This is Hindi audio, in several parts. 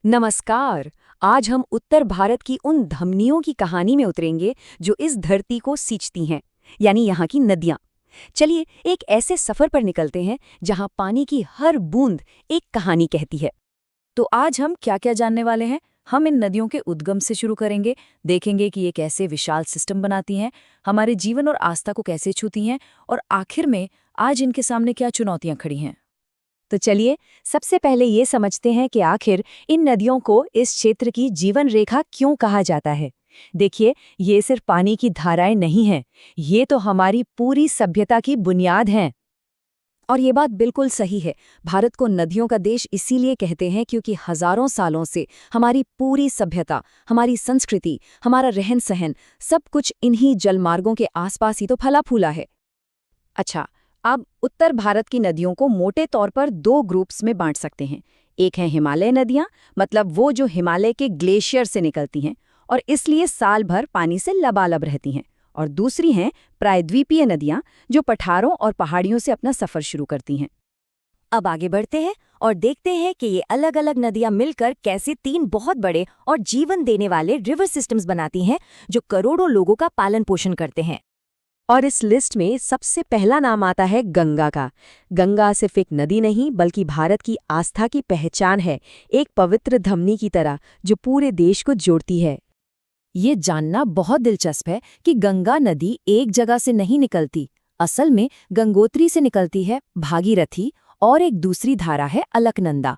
नमस्कार। आज हम उत्तर भारत की उन धमनियों की कहानी में उतरेंगे जो इस धरती को सींचती हैं, यानी यहाँ की नदियाँ। चलिए एक ऐसे सफर पर निकलते हैं जहाँ पानी की हर बूंद एक कहानी कहती है। तो आज हम क्या-क्या जानने वाले हैं? हम इन नदियों के उद्गम से शुरू करेंगे, देखेंगे कि ये कैसे विशाल सिस्टम बनाती हैं, हमारे जीवन और आस्था को कैसे छूती हैं और आखिर में आज इनके सामने क्या चुनौतियां खड़ी हैं। तो चलिए सबसे पहले ये समझते हैं कि आखिर इन नदियों को इस क्षेत्र की जीवन रेखा क्यों कहा जाता है। देखिए, ये सिर्फ पानी की धाराएं नहीं हैं, ये तो हमारी पूरी सभ्यता की बुनियाद हैं। और ये बात बिल्कुल सही है। भारत को नदियों का देश इसीलिए कहते हैं क्योंकि हजारों सालों से हमारी पूरी सभ्यता, हमारी संस्कृति, हमारा रहन सहन, सब कुछ इन्हीं जलमार्गों के आसपास ही तो फला फूला है। अच्छा, अब उत्तर भारत की नदियों को मोटे तौर पर दो ग्रुप्स में बांट सकते हैं। एक है हिमालय नदियां, मतलब वो जो हिमालय के ग्लेशियर से निकलती हैं और इसलिए साल भर पानी से लबालब रहती हैं। और दूसरी हैं प्रायद्वीपीय नदियां, जो पठारों और पहाड़ियों से अपना सफर शुरू करती हैं। अब आगे बढ़ते हैं और देखते हैं कि ये अलग अलग नदियां मिलकर कैसे तीन बहुत बड़े और जीवन देने वाले रिवर सिस्टम्स बनाती हैं, जो करोड़ों लोगों का पालन पोषण करते हैं। और इस लिस्ट में सबसे पहला नाम आता है गंगा का। गंगा सिर्फ एक नदी नहीं बल्कि भारत की आस्था की पहचान है, एक पवित्र धमनी की तरह जो पूरे देश को जोड़ती है। ये जानना बहुत दिलचस्प है कि गंगा नदी एक जगह से नहीं निकलती। असल में गंगोत्री से निकलती है भागीरथी और एक दूसरी धारा है अलकनंदा।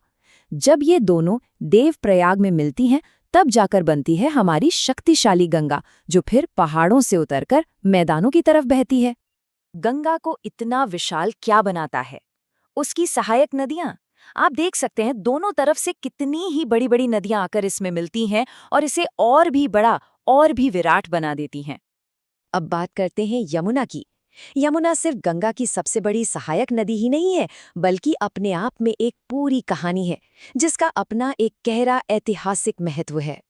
जब ये दोनों देवप्रयाग में मिलती हैं तब जाकर बनती है हमारी शक्तिशाली गंगा, जो फिर पहाड़ों से उतरकर मैदानों की तरफ बहती है। गंगा को इतना विशाल क्या बनाता है? उसकी सहायक नदियां। आप देख सकते हैं दोनों तरफ से कितनी ही बड़ी बड़ी नदियां आकर इसमें मिलती हैं और इसे और भी बड़ा और भी विराट बना देती हैं। अब बात करते हैं यमुना की। यमुना सिर्फ गंगा की सबसे बड़ी सहायक नदी ही नहीं है, बल्कि अपने आप में एक पूरी कहानी है, जिसका अपना एक गहरा ऐतिहासिक महत्व है।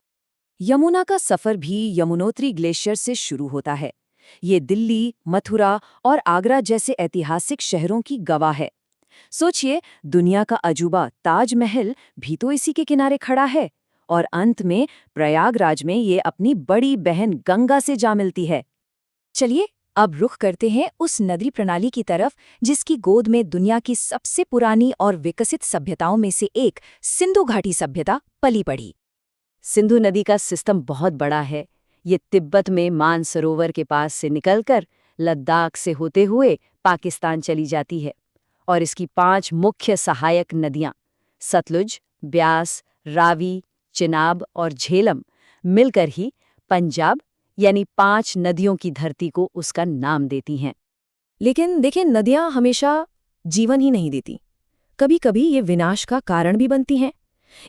यमुना का सफर भी यमुनोत्री ग्लेशियर से शुरू होता है। ये दिल्ली, मथुरा और आगरा जैसे ऐतिहासिक शहरों की गवाह है। सोचिए, दुनिया का अजूबा ताजमहल भी तो इसी के किनारे खड़ा है। और अंत में प्रयागराज में ये अपनी बड़ी बहन गंगा से जा मिलती है। चलिए अब रुख करते हैं उस नदी प्रणाली की तरफ जिसकी गोद में दुनिया की सबसे पुरानी और विकसित सभ्यताओं में से एक सिंधु घाटी सभ्यता पली बढ़ी। सिंधु नदी का सिस्टम बहुत बड़ा है। ये तिब्बत में मानसरोवर के पास से निकलकर लद्दाख से होते हुए पाकिस्तान चली जाती है। और इसकी 5 मुख्य सहायक नदियां सतलुज, ब्यास, रावी, चिनाब और झेलम मिलकर ही पंजाब यानी 5 नदियों की धरती को उसका नाम देती हैं। लेकिन देखिए, नदियां हमेशा जीवन ही नहीं देती। कभी कभी ये विनाश का कारण भी बनती हैं।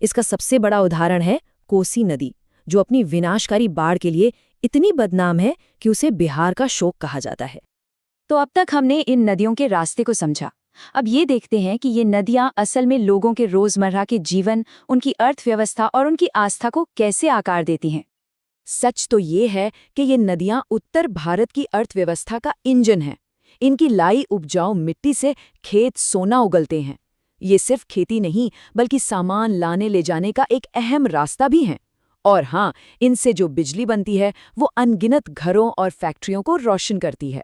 इसका सबसे बड़ा उदाहरण है कोसी नदी, जो अपनी विनाशकारी बाढ़ के लिए इतनी बदनाम है कि उसे बिहार का शोक कहा जाता है। तो अब तक हमने इन नदियों के रास्ते को समझा। अब ये देखते हैं कि ये नदियां असल में लोगों के रोजमर्रा के जीवन, उनकी अर्थव्यवस्था और उनकी आस्था को कैसे आकार देती हैं। सच तो ये है कि ये नदियां उत्तर भारत की अर्थव्यवस्था का इंजन हैं। इनकी लाई उपजाऊ मिट्टी से खेत सोना उगलते हैं। ये सिर्फ खेती नहीं बल्कि सामान लाने ले जाने का एक अहम रास्ता भी है। और हाँ, इनसे जो बिजली बनती है वो अनगिनत घरों और फैक्ट्रियों को रोशन करती है।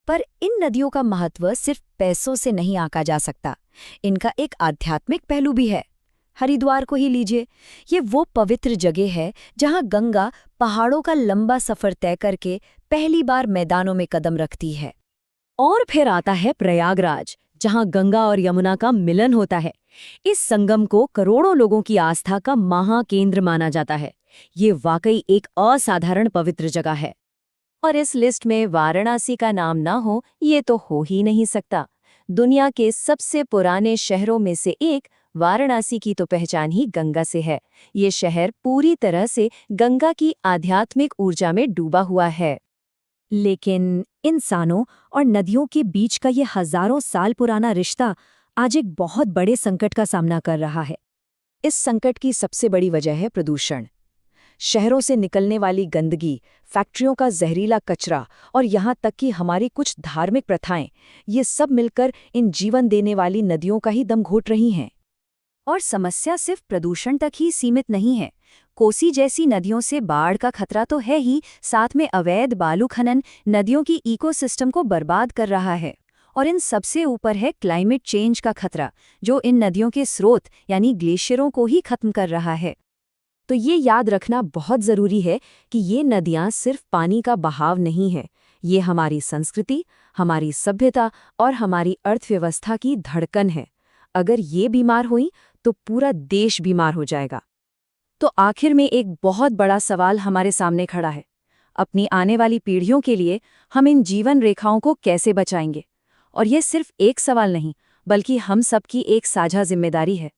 पर इन नदियों का महत्व सिर्फ पैसों से नहीं आंका जा सकता। इनका एक आध्यात्मिक पहलू भी है। हरिद्वार को ही लीजिए। ये वो पवित्र जगह है जहां गंगा पहाड़ों का लंबा सफर तय करके पहली बार मैदानों में कदम रखती है। और फिर आता है प्रयागराज, जहां गंगा और यमुना का मिलन होता है। इस संगम को करोड़ों लोगों की आस्था का महाकेंद्र माना जाता है। ये वाकई एक असाधारण पवित्र जगह है। और इस लिस्ट में वाराणसी का नाम ना हो, ये तो हो ही नहीं सकता। दुनिया के सबसे पुराने शहरों में से एक वाराणसी की तो पहचान ही गंगा से है। ये शहर पूरी तरह से गंगा की आध्यात्मिक ऊर्जा में डूबा हुआ है। लेकिन इंसानों और नदियों के बीच का ये हजारों साल पुराना रिश्ता आज एक बहुत बड़े संकट का सामना कर रहा है। इस संकट की सबसे बड़ी वजह है प्रदूषण। शहरों से निकलने वाली गंदगी, फैक्ट्रियों का जहरीला कचरा और यहाँ तक कि हमारी कुछ धार्मिक प्रथाएं, ये सब मिलकर इन जीवन देने वाली नदियों का ही दम घोट रही हैं। और समस्या सिर्फ प्रदूषण तक ही सीमित नहीं है। कोसी जैसी नदियों से बाढ़ का खतरा तो है ही, साथ में अवैध बालू खनन नदियों की इकोसिस्टम को बर्बाद कर रहा है। और इन सबसे ऊपर है क्लाइमेट चेंज का खतरा, जो इन नदियों के स्रोत यानी ग्लेशियरों को ही खत्म कर रहा है। तो ये याद रखना बहुत ज़रूरी है कि ये नदियाँ सिर्फ पानी का बहाव नहीं है, ये हमारी संस्कृति, हमारी सभ्यता और हमारी अर्थव्यवस्था की धड़कन है। अगर ये बीमार हुई तो पूरा देश बीमार हो जाएगा। तो आखिर में एक बहुत बड़ा सवाल हमारे सामने खड़ा है। अपनी आने वाली पीढ़ियों के लिए हम इन जीवन रेखाओं को कैसे बचाएंगे? और ये सिर्फ एक सवाल नहीं, बल्कि हम सबकी एक साझा जिम्मेदारी है।